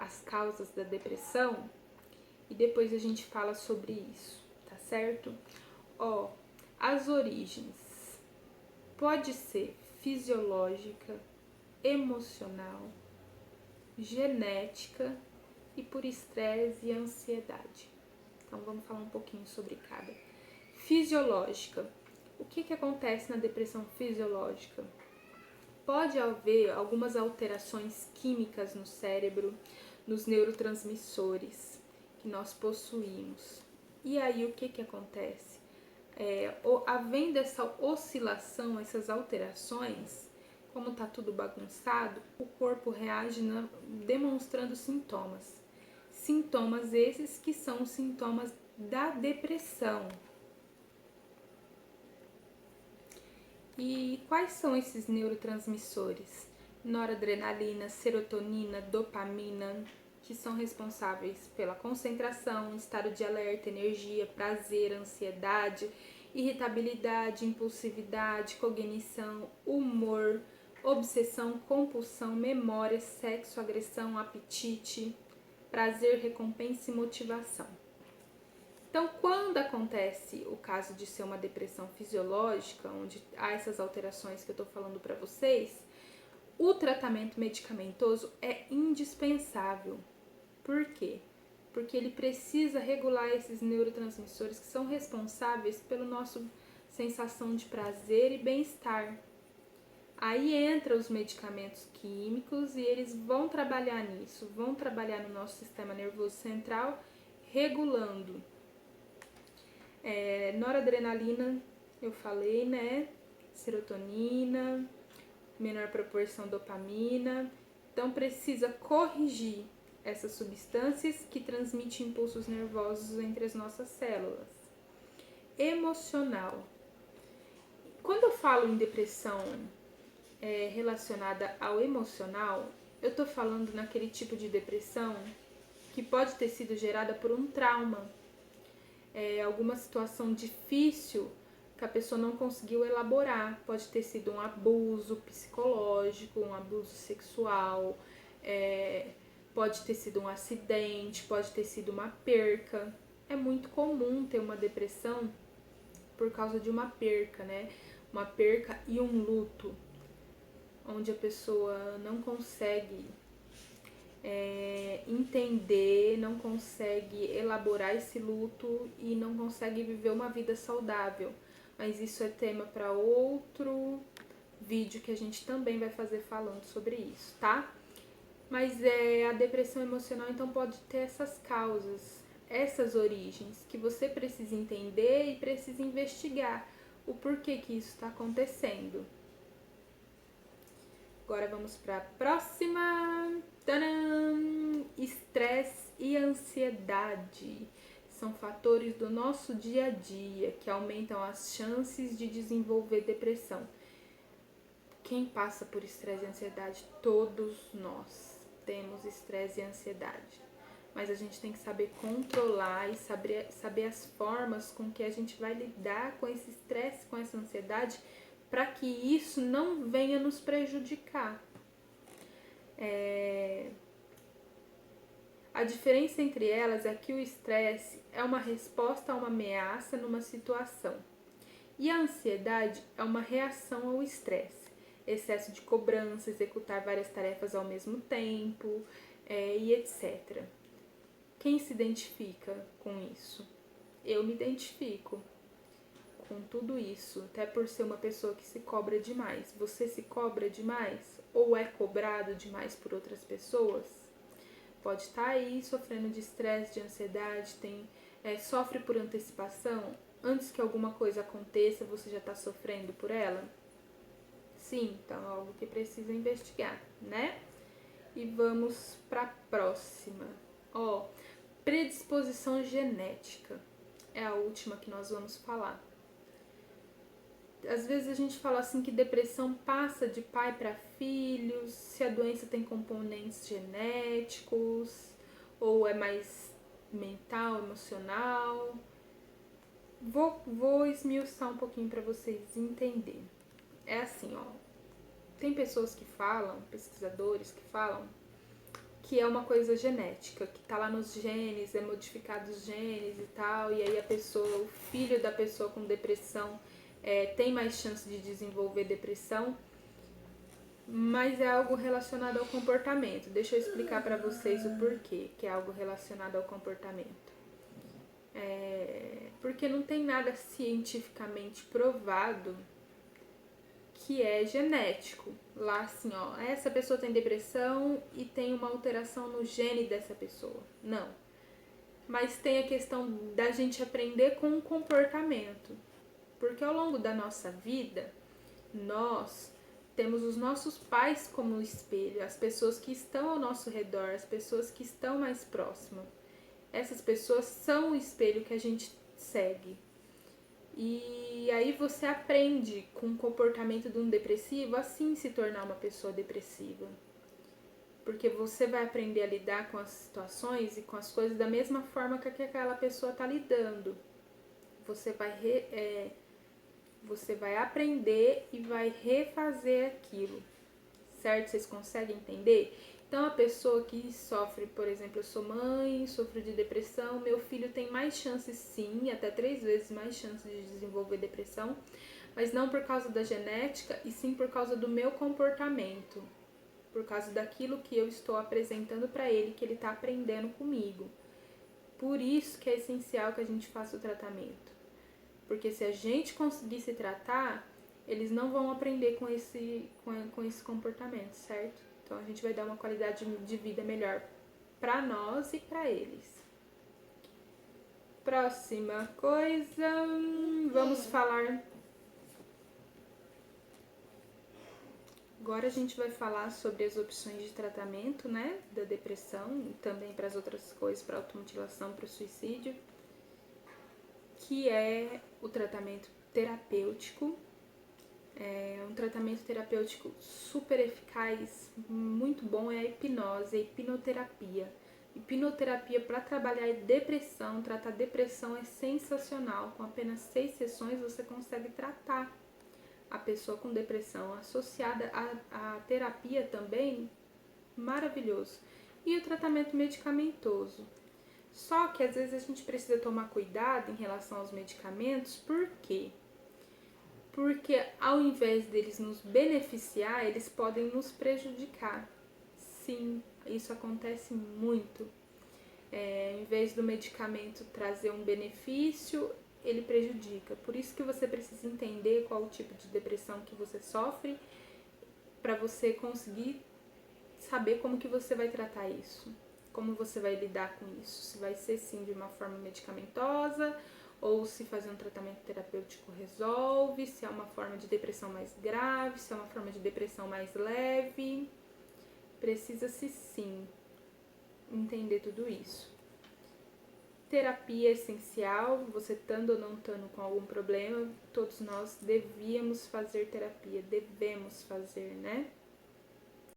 as causas da depressão e depois a gente fala sobre isso, tá certo? Ó, as origens. Pode ser fisiológica, emocional, genética e por estresse e ansiedade. Então vamos falar um pouquinho sobre cada. Fisiológica. O que acontece na depressão fisiológica? Pode haver algumas alterações químicas no cérebro, nos neurotransmissores que nós possuímos. E aí o que acontece? Havendo essa oscilação, essas alterações, como está tudo bagunçado, o corpo reage demonstrando sintomas. Sintomas esses que são os sintomas da depressão. E quais são esses neurotransmissores? Noradrenalina, serotonina, dopamina, que são responsáveis pela concentração, estado de alerta, energia, prazer, ansiedade, irritabilidade, impulsividade, cognição, humor, obsessão, compulsão, memória, sexo, agressão, apetite, prazer, recompensa e motivação. Então, quando acontece o caso de ser uma depressão fisiológica, onde há essas alterações que eu estou falando para vocês, o tratamento medicamentoso é indispensável. Por quê? Porque ele precisa regular esses neurotransmissores que são responsáveis pela nossa sensação de prazer e bem-estar. Aí entra os medicamentos químicos e eles vão trabalhar nisso, vão trabalhar no nosso sistema nervoso central, regulando. Noradrenalina, eu falei, né? Serotonina, menor proporção dopamina. Então precisa corrigir essas substâncias que transmitem impulsos nervosos entre as nossas células. Emocional. Quando eu falo em depressão relacionada ao emocional, eu estou falando naquele tipo de depressão que pode ter sido gerada por um trauma, alguma situação difícil que a pessoa não conseguiu elaborar. Pode ter sido um abuso psicológico, um abuso sexual, pode ter sido um acidente, pode ter sido uma perca. É muito comum ter uma depressão por causa de uma perca, né? Uma perca e um luto, onde a pessoa não consegue entender, não consegue elaborar esse luto e não consegue viver uma vida saudável. Mas isso é tema para outro vídeo que a gente também vai fazer falando sobre isso, tá? Mas a depressão emocional então pode ter essas causas, essas origens que você precisa entender e precisa investigar o porquê que isso está acontecendo. Agora vamos para a próxima. Tadam! Estresse e ansiedade são fatores do nosso dia a dia que aumentam as chances de desenvolver depressão. Quem passa por estresse e ansiedade? Todos nós temos estresse e ansiedade. Mas a gente tem que saber controlar e saber as formas com que a gente vai lidar com esse estresse, com essa ansiedade, para que isso não venha nos prejudicar. A diferença entre elas é que o estresse é uma resposta a uma ameaça numa situação. E a ansiedade é uma reação ao estresse. Excesso de cobrança, executar várias tarefas ao mesmo tempo, e etc. Quem se identifica com isso? Eu me identifico com tudo isso, até por ser uma pessoa que se cobra demais. Você se cobra demais? Ou é cobrado demais por outras pessoas? Pode estar aí sofrendo de estresse, de ansiedade, sofre por antecipação. Antes que alguma coisa aconteça, você já está sofrendo por ela? Sim, então é algo que precisa investigar, né? E vamos para a próxima. Predisposição genética é a última que nós vamos falar. Às vezes a gente fala assim que depressão passa de pai para filhos, se a doença tem componentes genéticos, ou é mais mental, emocional. Vou esmiuçar um pouquinho para vocês entenderem. É assim, tem pessoas que falam, pesquisadores que falam, que é uma coisa genética, que tá lá nos genes, é modificado os genes e tal, e aí a pessoa, o filho da pessoa com depressão tem mais chance de desenvolver depressão, mas é algo relacionado ao comportamento. Deixa eu explicar para vocês o porquê que é algo relacionado ao comportamento. Porque não tem nada cientificamente provado que é genético. Lá assim, ó, essa pessoa tem depressão e tem uma alteração no gene dessa pessoa. Não. Mas tem a questão da gente aprender com o comportamento. Porque ao longo da nossa vida, nós temos os nossos pais como espelho, as pessoas que estão ao nosso redor, as pessoas que estão mais próximas. Essas pessoas são o espelho que a gente segue. E aí você aprende com o comportamento de um depressivo assim se tornar uma pessoa depressiva. Porque você vai aprender a lidar com as situações e com as coisas da mesma forma que aquela pessoa está lidando. Você vai aprender e vai refazer aquilo, certo? Vocês conseguem entender? Então, a pessoa que sofre, por exemplo, eu sou mãe, sofro de depressão, meu filho tem mais chances sim, até 3 vezes mais chances de desenvolver depressão, mas não por causa da genética, e sim por causa do meu comportamento, por causa daquilo que eu estou apresentando para ele, que ele está aprendendo comigo. Por isso que é essencial que a gente faça o tratamento. Porque se a gente conseguir se tratar, eles não vão aprender com esse comportamento, certo? Então a gente vai dar uma qualidade de vida melhor para nós e para eles. Próxima coisa, vamos falar. Agora a gente vai falar sobre as opções de tratamento, né, da depressão e também para as outras coisas, para a automutilação, para o suicídio, que é o tratamento terapêutico. É um tratamento terapêutico super eficaz, muito bom, é a hipnose, a hipnoterapia. Hipnoterapia para trabalhar depressão, tratar depressão é sensacional. Com apenas 6 sessões você consegue tratar a pessoa com depressão. Associada à terapia também, maravilhoso. E o tratamento medicamentoso. Só que às vezes a gente precisa tomar cuidado em relação aos medicamentos, por quê? Porque ao invés deles nos beneficiar, eles podem nos prejudicar. Sim, isso acontece muito. Em vez do medicamento trazer um benefício, ele prejudica. Por isso que você precisa entender qual o tipo de depressão que você sofre, para você conseguir saber como que você vai tratar isso. Como você vai lidar com isso. Se vai ser sim de uma forma medicamentosa, ou se fazer um tratamento terapêutico resolve, se é uma forma de depressão mais grave, se é uma forma de depressão mais leve. Precisa-se sim entender tudo isso. Terapia é essencial, você estando ou não estando com algum problema, todos nós devíamos fazer terapia, devemos fazer, né?